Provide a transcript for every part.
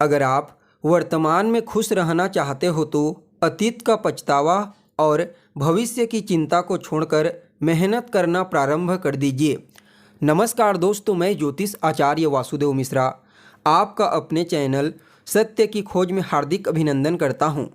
अगर आप वर्तमान में खुश रहना चाहते हो तो अतीत का पछतावा और भविष्य की चिंता को छोड़कर मेहनत करना प्रारंभ कर दीजिए। नमस्कार दोस्तों, मैं ज्योतिष आचार्य वासुदेव मिश्रा आपका अपने चैनल सत्य की खोज में हार्दिक अभिनंदन करता हूं।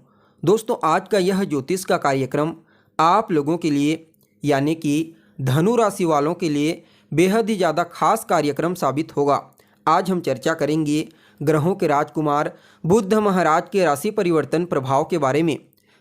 दोस्तों, आज का यह ज्योतिष का कार्यक्रम आप लोगों के लिए यानी कि धनु राशि वालों के लिए बेहद ही ज़्यादा खास कार्यक्रम साबित होगा। आज हम चर्चा करेंगे ग्रहों के राजकुमार बुध महाराज के राशि परिवर्तन प्रभाव के बारे में।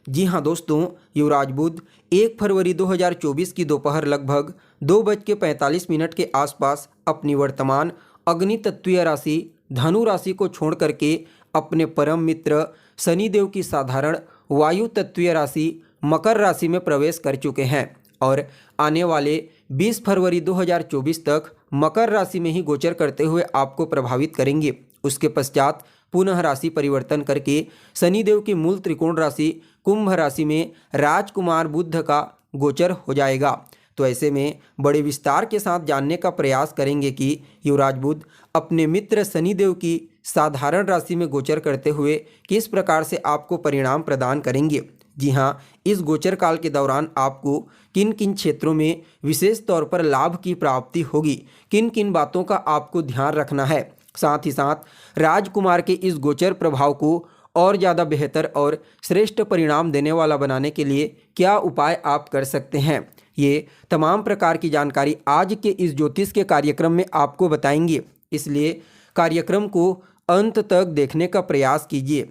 जी हाँ दोस्तों, युवराज बुध 1 फरवरी 2024 की दोपहर लगभग 2:45 के आसपास अपनी वर्तमान अग्नि तत्वीय राशि धनु राशि को छोड़ करके अपने परम मित्र शनिदेव की साधारण वायु तत्वीय राशि मकर राशि में प्रवेश कर चुके हैं और आने वाले 20 फरवरी 2024 तक मकर राशि में ही गोचर करते हुए आपको प्रभावित करेंगे। उसके पश्चात पुनः राशि परिवर्तन करके शनिदेव की मूल त्रिकोण राशि कुंभ राशि में राजकुमार बुध का गोचर हो जाएगा। तो ऐसे में बड़े विस्तार के साथ जानने का प्रयास करेंगे कि युवराज बुध अपने मित्र शनिदेव की साधारण राशि में गोचर करते हुए किस प्रकार से आपको परिणाम प्रदान करेंगे। जी हाँ, इस गोचर काल के दौरान आपको किन किन क्षेत्रों में विशेष तौर पर लाभ की प्राप्ति होगी, किन किन बातों का आपको ध्यान रखना है। साथ ही साथ राजकुमार के इस गोचर प्रभाव को और ज़्यादा बेहतर और श्रेष्ठ परिणाम देने वाला बनाने के लिए क्या उपाय आप कर सकते हैं, ये तमाम प्रकार की जानकारी आज के इस ज्योतिष के कार्यक्रम में आपको बताएंगे। इसलिए कार्यक्रम को अंत तक देखने का प्रयास कीजिए।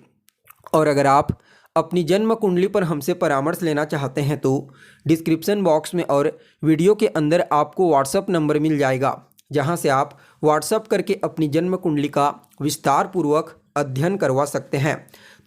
और अगर आप अपनी जन्म कुंडली पर हमसे परामर्श लेना चाहते हैं तो डिस्क्रिप्शन बॉक्स में और वीडियो के अंदर आपको व्हाट्सएप नंबर मिल जाएगा, जहां से आप व्हाट्सएप करके अपनी जन्म कुंडली का विस्तार पूर्वक अध्ययन करवा सकते हैं।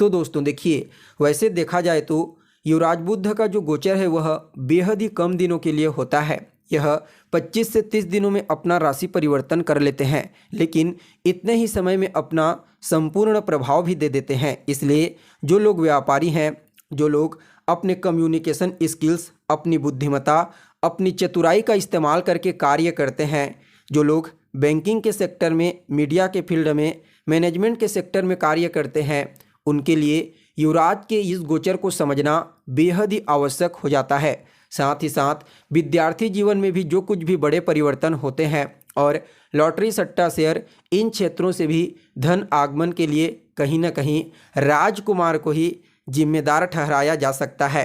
तो दोस्तों देखिए, वैसे देखा जाए तो युवराज बुध का जो गोचर है वह बेहद ही कम दिनों के लिए होता है। यह 25 से 30 दिनों में अपना राशि परिवर्तन कर लेते हैं, लेकिन इतने ही समय में अपना संपूर्ण प्रभाव भी दे देते हैं। इसलिए जो लोग व्यापारी हैं, जो लोग अपने कम्युनिकेशन स्किल्स, अपनी बुद्धिमत्ता, अपनी चतुराई का इस्तेमाल करके कार्य करते हैं, जो लोग बैंकिंग के सेक्टर में, मीडिया के फील्ड में, मैनेजमेंट के सेक्टर में कार्य करते हैं, उनके लिए युवराज के इस गोचर को समझना बेहद ही आवश्यक हो जाता है। साथ ही साथ विद्यार्थी जीवन में भी जो कुछ भी बड़े परिवर्तन होते हैं और लॉटरी, सट्टा, शेयर, इन क्षेत्रों से भी धन आगमन के लिए कहीं ना कहीं राजकुमार को ही जिम्मेदार ठहराया जा सकता है।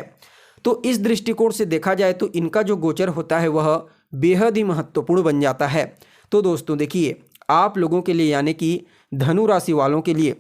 तो इस दृष्टिकोण से देखा जाए तो इनका जो गोचर होता है वह बेहद ही महत्वपूर्ण बन जाता है। तो दोस्तों देखिए, आप लोगों के लिए यानी कि धनु राशि वालों के लिए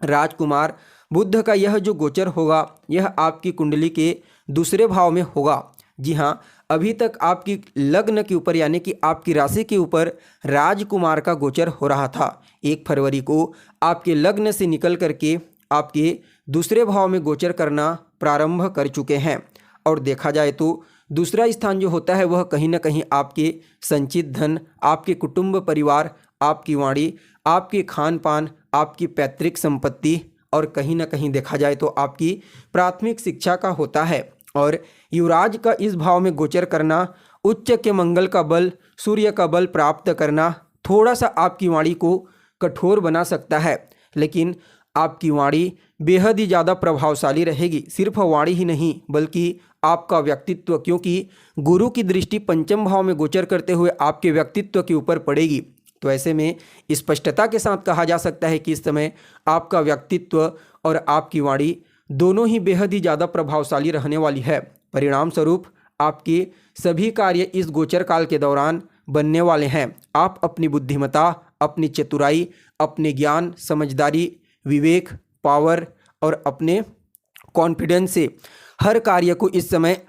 राजकुमार बुध का यह जो गोचर होगा यह आपकी कुंडली के दूसरे भाव में होगा। जी हाँ, अभी तक आपकी लग्न के ऊपर यानी कि आपकी राशि के ऊपर राजकुमार का गोचर हो रहा था। 1 फरवरी को आपके लग्न से निकल करके आपके दूसरे भाव में गोचर करना प्रारंभ कर चुके हैं। और देखा जाए तो दूसरा स्थान जो होता है वह कहीं ना कहीं आपके संचित धन, आपके कुटुंब परिवार, आपकी वाणी, आपके खान पान, आपकी पैतृक संपत्ति और कहीं ना कहीं देखा जाए तो आपकी प्राथमिक शिक्षा का होता है। और युवराज का इस भाव में गोचर करना, उच्च के मंगल का बल, सूर्य का बल प्राप्त करना थोड़ा सा आपकी वाणी को कठोर बना सकता है, लेकिन आपकी वाणी बेहद ही ज़्यादा प्रभावशाली रहेगी। सिर्फ वाणी ही नहीं बल्कि आपका व्यक्तित्व, क्योंकि गुरु की दृष्टि पंचम भाव में गोचर करते हुए आपके व्यक्तित्व के ऊपर पड़ेगी। तो ऐसे में स्पष्टता के साथ कहा जा सकता है कि इस समय आपका व्यक्तित्व और आपकी वाणी दोनों ही बेहद ही ज़्यादा प्रभावशाली रहने वाली है। परिणाम स्वरूप आपके सभी कार्य इस गोचर काल के दौरान बनने वाले हैं। आप अपनी बुद्धिमत्ता, अपनी चतुराई, अपने ज्ञान, समझदारी, विवेक, पावर और अपने कॉन्फिडेंस से हर कार्य को इस समय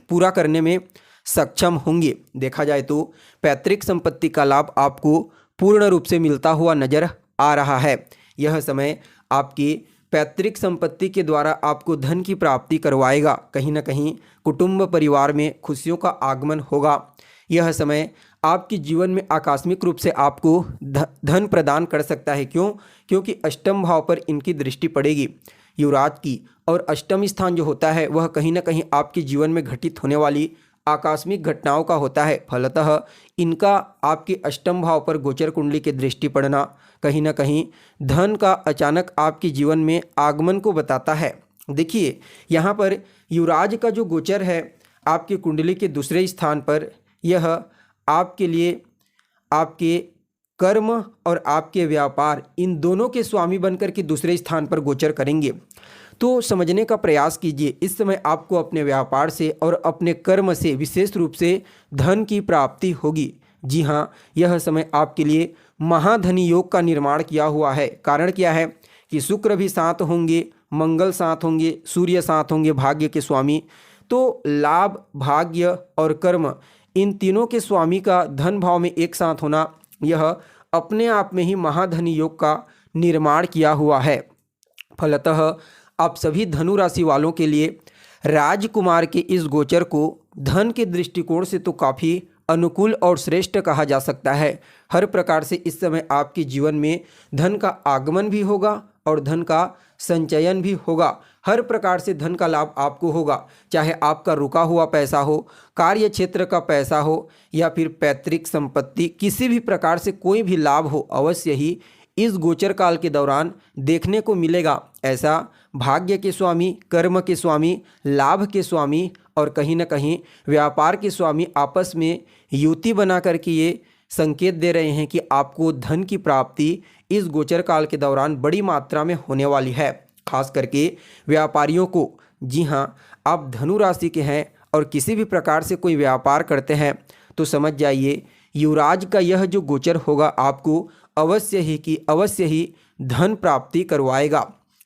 पूरा करने में सक्षम होंगे। देखा जाए तो पैतृक संपत्ति का लाभ आपको पूर्ण रूप से मिलता हुआ नजर आ रहा है। यह समय आपकी पैतृक संपत्ति के द्वारा आपको धन की प्राप्ति करवाएगा। कहीं ना कहीं कुटुंब परिवार में खुशियों का आगमन होगा। यह समय आपके जीवन में आकस्मिक रूप से आपको धन प्रदान कर सकता है। क्यों? क्योंकि अष्टम भाव पर इनकी दृष्टि पड़ेगी युवराज की, और अष्टम स्थान जो होता है वह कहीं ना कहीं आपके जीवन में घटित होने वाली आकस्मिक घटनाओं का होता है। फलतः इनका आपके अष्टम भाव पर गोचर कुंडली की दृष्टि पड़ना कहीं ना कहीं धन का अचानक आपके जीवन में आगमन को बताता है। देखिए यहाँ पर युवराज का जो गोचर है आपकी कुंडली के दूसरे स्थान पर, यह आपके लिए आपके कर्म और आपके व्यापार इन दोनों के स्वामी बनकर के दूसरे स्थान पर गोचर करेंगे। तो समझने का प्रयास कीजिए, इस समय आपको अपने व्यापार से और अपने कर्म से विशेष रूप से धन की प्राप्ति होगी। जी हाँ, यह समय आपके लिए महाधनी योग का निर्माण किया हुआ है। कारण क्या है कि शुक्र भी साथ होंगे, मंगल साथ होंगे, सूर्य साथ होंगे भाग्य के स्वामी। तो लाभ, भाग्य और कर्म इन तीनों के स्वामी का धन भाव में एक साथ होना, यह अपने आप में ही महाधनी योग का निर्माण किया हुआ है। फलतः आप सभी धनु राशि वालों के लिए राजकुमार के इस गोचर को धन के दृष्टिकोण से तो काफ़ी अनुकूल और श्रेष्ठ कहा जा सकता है। हर प्रकार से इस समय आपके जीवन में धन का आगमन भी होगा और धन का संचयन भी होगा। हर प्रकार से धन का लाभ आपको होगा, चाहे आपका रुका हुआ पैसा हो, कार्य क्षेत्र का पैसा हो या फिर पैतृक संपत्ति, किसी भी प्रकार से कोई भी लाभ हो, अवश्य ही इस गोचर काल के दौरान देखने को मिलेगा। ऐसा भाग्य के स्वामी, कर्म के स्वामी, लाभ के स्वामी और कहीं ना कहीं व्यापार के स्वामी आपस में युति बना करके ये संकेत दे रहे हैं कि आपको धन की प्राप्ति इस गोचर काल के दौरान बड़ी मात्रा में होने वाली है। खास करके व्यापारियों को, जी हाँ, आप धनु राशि के हैं और किसी भी प्रकार से कोई व्यापार करते हैं तो समझ जाइए युवराज का यह जो गोचर होगा आपको अवश्य ही धन प्राप्ति करवाएगा।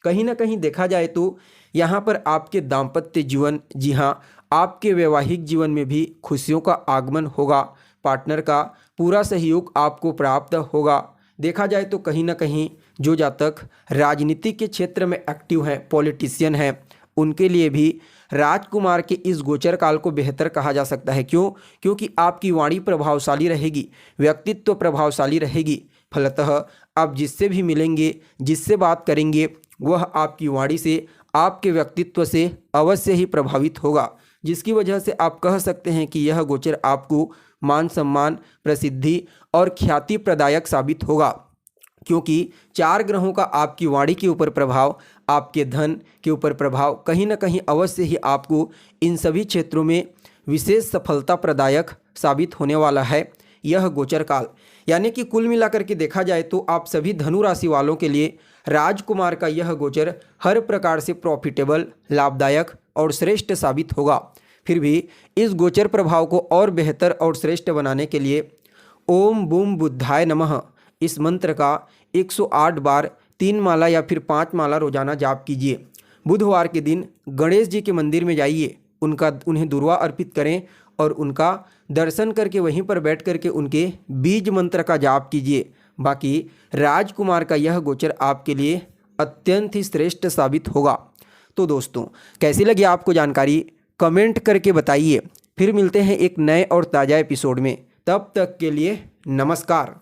कहीं ना कहीं देखा जाए तो यहाँ पर आपके दाम्पत्य जीवन, जी हाँ, आपके वैवाहिक जीवन में भी खुशियों का आगमन होगा। पार्टनर का पूरा सहयोग आपको प्राप्त होगा। देखा जाए तो कहीं ना कहीं जो जातक राजनीति के क्षेत्र में एक्टिव हैं, पॉलिटिशियन हैं, उनके लिए भी राजकुमार के इस गोचर काल को बेहतर कहा जा सकता है। क्यों? क्योंकि आपकी वाणी प्रभावशाली रहेगी, व्यक्तित्व प्रभावशाली रहेगी। फलतः आप जिससे भी मिलेंगे, जिससे बात करेंगे, वह आपकी वाणी से, आपके व्यक्तित्व से अवश्य ही प्रभावित होगा, जिसकी वजह से आप कह सकते हैं कि यह गोचर आपको मान सम्मान, प्रसिद्धि और ख्याति प्रदायक साबित होगा। क्योंकि 4 ग्रहों का आपकी वाणी के ऊपर प्रभाव, आपके धन के ऊपर प्रभाव कहीं ना कहीं अवश्य ही आपको इन सभी क्षेत्रों में विशेष सफलता प्रदायक साबित होने वाला है यह गोचर काल। यानी कि कुल मिलाकर के देखा जाए तो आप सभी धनु राशि वालों के लिए राजकुमार का यह गोचर हर प्रकार से प्रॉफिटेबल, लाभदायक और श्रेष्ठ साबित होगा। फिर भी इस गोचर प्रभाव को और बेहतर और श्रेष्ठ बनाने के लिए ओम बूम बुद्धाय नमः इस मंत्र का 108 बार 3 माला या फिर 5 माला रोजाना जाप कीजिए। बुधवार के दिन गणेश जी के मंदिर में जाइए, उन्हें दुर्वा अर्पित करें और उनका दर्शन करके वहीं पर बैठ करके उनके बीज मंत्र का जाप कीजिए। बाकी राजकुमार का यह गोचर आपके लिए अत्यंत ही श्रेष्ठ साबित होगा। तो दोस्तों, कैसी लगी आपको जानकारी कमेंट करके बताइए। फिर मिलते हैं एक नए और ताज़ा एपिसोड में, तब तक के लिए नमस्कार।